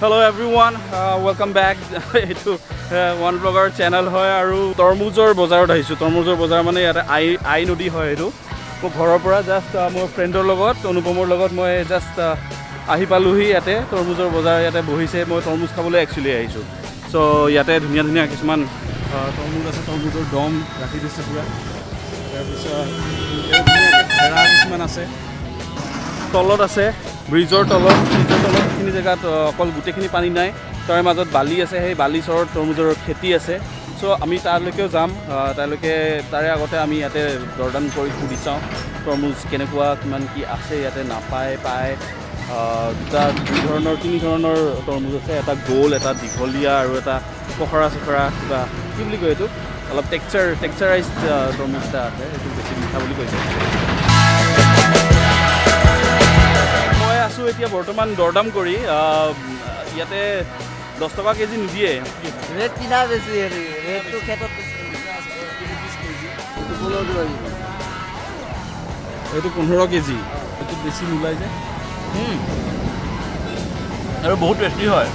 Hello everyone, welcome back to one blogger channel hoy aru tormuzor bazarot aisu tormuzor bazar mane yate ai nodi hoy etu mo ghorar pora just mor friendor logot anupamor logot moi just ahi paluhi yate tormuzor bazar yate bohise moi tormuz khabole actually aisu so yate dhunia dhunia kisman tormuz ase tormuzor dom rakhi dise pura tar bisa dhera kisman ase tolot ase ব্ৰিজৰ তলত খিনি জায়গাত অকল গুটেখিনি পানী নাই তাৰ মাজত বালি আছে সেই বালি চৰত তৰমুজৰ খেতি আছে সো আমি তালৈকেও যাম তালৈকে তাৰে আগতে আমি ইয়াতে দৰদান কৰি ফুৰি চাওঁ তৰমুজ কেনেকুৱা কিমান কি আছে ইয়াতে নাপায় পায় তিনি ধৰণৰ তৰমুজ আছে এটা গোল এটা দীঘলীয়া আৰু এটা পখৰা চখৰা কিবা কি বুলি কয় এইটো অলপ টেক্সচাৰাইজড তৰমুজ এটা আছে এইটো বেছি মিঠা বুলি কৈছে আছো এতিয়া বৰ্তমান দৰদাম কৰি ইয়াতে 10 টকা কেজি নিদিয়ে ৰেট কিনা বেছি হেৰি ৰেটটো খেতত এইটো 15 কেজি এইটো বেছি নোলাই যে আৰু বহুত টেষ্টি হয়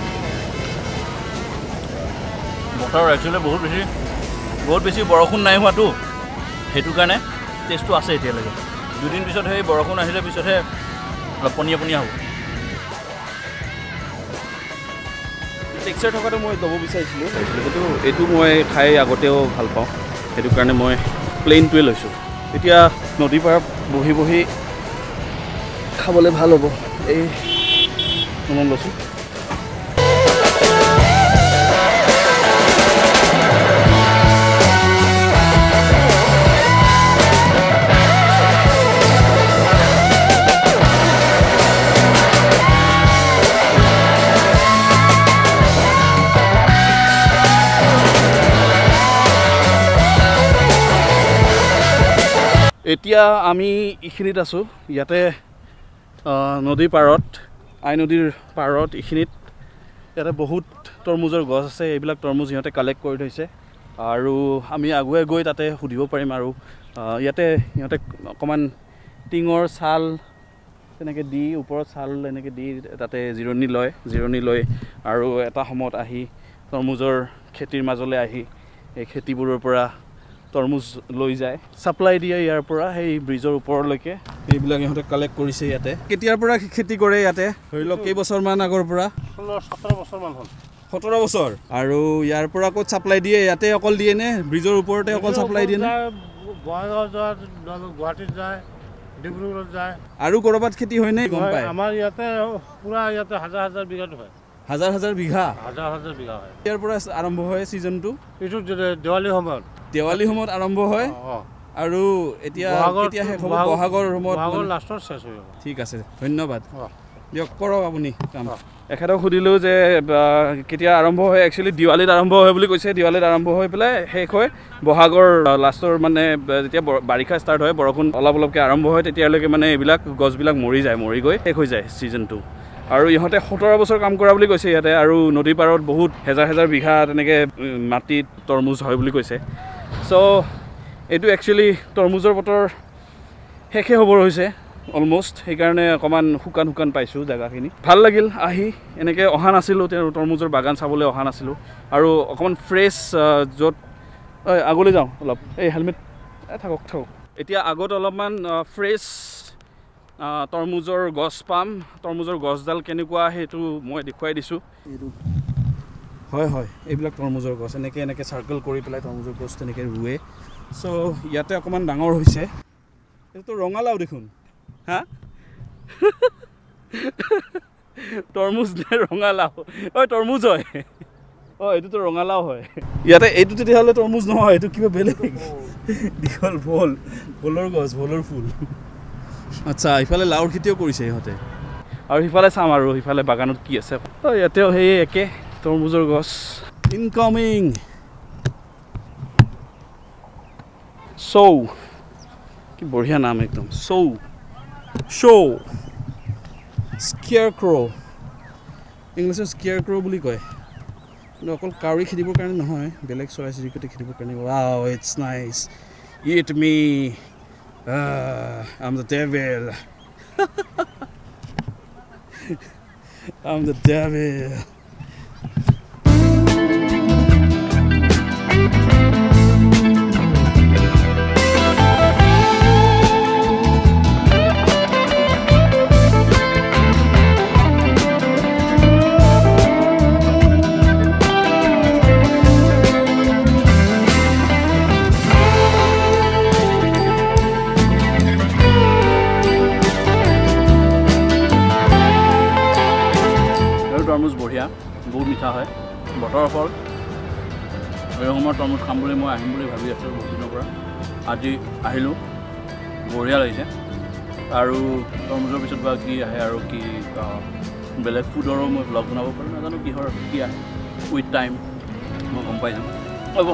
বতৰ একচুৱেলি বহুত বেছি বৰষুণ নাই হোৱাটো সেইটো কাৰণে টেষ্টটো আছে এতিয়ালৈকে দুদিন পিছত সেই বৰষুণ আহিলে পিছতহে পনিয়া হ'ব টেক্সচাৰ থকাটো মই ল'ব বিচাৰিছিলোঁ কিন্তু এইটো মই খাই আগতেও ভাল পাওঁ সেইটো কাৰণে মই প্লেইনটোৱে লৈছোঁ এতিয়া নদীৰ পাৰত বহি খাবলৈ ভাল হ'ব এই মন লৈছোঁ এতিয়া আমি এইখিনিত আছোঁ ইয়াতে নদীৰ পাৰত আই নদীৰ পাৰত এইখিনিত ইয়াতে বহুত তৰমুজৰ গছ আছে এইবিলাক তৰমুজ সিহঁতে কালেক্ট কৰি থৈছে আৰু আমি আগুৱাই গৈ তাতে সুধিব পাৰিম আৰু ইয়াতে সিহঁতে অকণমান টিঙৰ ছাল তেনেকৈ দি ওপৰত ছাল এনেকৈ দি তাতে জিৰণি লয় আৰু এটা সময়ত আহি তৰমুজৰ খেতিৰ মাজলৈ আহি এই খেতিবোৰৰ পৰা তৰমুজ লৈ যায় সাপ্লাই দিয়ে ইয়াৰ পৰা সেই ব্ৰিজৰ ওপৰলৈকে এইবিলাক ইহঁতে কালেক্ট কৰিছে ইয়াতে কেতিয়াৰ পৰা খেতি কৰে ইয়াতে ধৰি লওক কেইবছৰমান আগৰ পৰা 17 বছৰমান হ'ল 17 বছৰ আৰু ইয়াৰ পৰা ক'ত সাপ্লাই দিয়ে ইয়াতে অকল দিয়ে নে ব্ৰিজৰ ওপৰতে অকল সাপ্লাই দিয়ে নে গুৱাহাটীত যায় ডিব্ৰুগড়ত যায় আৰু ক'ৰবাত খেতি হয় নে গম পায় আমাৰ ইয়াতে পুৰা ইয়াতে হাজাৰ বিঘাত হয় হাজাৰ বিঘা বিঘা হয় ইয়াৰ পৰা আৰম্ভ হয় সিজনটো এইটো দেৱালী সময়ত আৰম্ভ হয় আৰু এতিয়া কেতিয়া শেষ হ'ব বহাগৰ লাষ্টত শেষ হৈ যাব ঠিক আছে ধন্যবাদ দিয়ক কৰক আপুনি কাম এখেতক সুধিলোঁ যে কেতিয়া আৰম্ভ হয় একচুৱেলি দিৱালীত আৰম্ভ হয় বুলি কৈছে দিৱালীত আৰম্ভ হৈ পেলাই শেষ হয় বহাগৰ লাষ্টৰ মানে যেতিয়া বাৰিষা ষ্টাৰ্ট হয় বৰষুণ অলপকৈ আৰম্ভ হয় তেতিয়ালৈকে মানে এইবিলাক গছবিলাক মৰি গৈ শেষ হৈ যায় ছিজনটো আৰু ইহঁতে 17 বছৰ কাম কৰা বুলি কৈছে ইয়াতে আৰু নদীৰ পাৰত বহুত হেজাৰ বিঘা তেনেকৈ মাটিত তৰমুজ হয় বুলি কৈছে চ' এইটো একচুৱেলি তৰমুজৰ বতৰ শেষে হ'বৰ হৈছে অলমষ্ট সেইকাৰণে অকণমান শুকান পাইছোঁ জেগাখিনি ভাল লাগিল আহি এনেকৈ অহা নাছিলোঁ তেওঁ তৰমুজৰ বাগান চাবলৈ অহা নাছিলোঁ আৰু অকণমান ফ্ৰেছ য'ত আগলৈ যাওঁ অলপ এই হেলমেট থাকক এতিয়া আগত অলপমান ফ্ৰেছ তৰমুজৰ গছ পাম তৰমুজৰ গছডাল কেনেকুৱা সেইটো মই দেখুৱাই দিছোঁ এইটো হয় এইবিলাক তৰমুজৰ গছ এনেকৈ চাৰ্কেল কৰি পেলাই তৰমুজৰ গছ তেনেকৈ ৰুৱে চ' ইয়াতে অকণমান ডাঙৰ হৈছে এইটোতো ৰঙালাও দেখোন হা তৰমুজ নে ৰঙালাও তৰমুজ হয় এইটোতো ৰঙালাও হয় ইয়াতে এইটো তেতিয়াহ'লে তৰমুজ নহয় এইটো কিবা বেলেগ দীঘল ভোলৰ গছ ভোলৰ ফুল আচ্ছা ইফালে লাওৰ খেতিও কৰিছে ইহঁতে আৰু সিফালে চাম আৰু সিফালে বাগানত কি আছে ইয়াতেও সেই একে তৰমুজৰ গছ ইনকামিং চৌ কি বঢ়িয়া নাম একদম চৌ স্কেয়াৰক্ৰ' ইংলিছত স্কেয়াৰক্ৰ' বুলি কয় কিন্তু অকল কাউৰী খেদিবৰ কাৰণে নহয় বেলেগ চৰাই চিৰিকটি খেদিবৰ কাৰণে wow it's nice eat me I'm the devil I'm the devil বতৰৰ ফল এই সময়ত তৰমুজ খাম বুলি মই আহিম বুলি ভাবি আছিলোঁ বহুত দিনৰ পৰা আজি আহিলোঁ বঢ়িয়া লাগিছে আৰু তৰমুজৰ পিছত বা কি আহে আৰু কি বেলেগ ফুডৰো মই ব্লগ বনাব পাৰোঁ নাজানো কিহৰ কি আহে উইথ টাইম মই গম পাই যাম হ'ব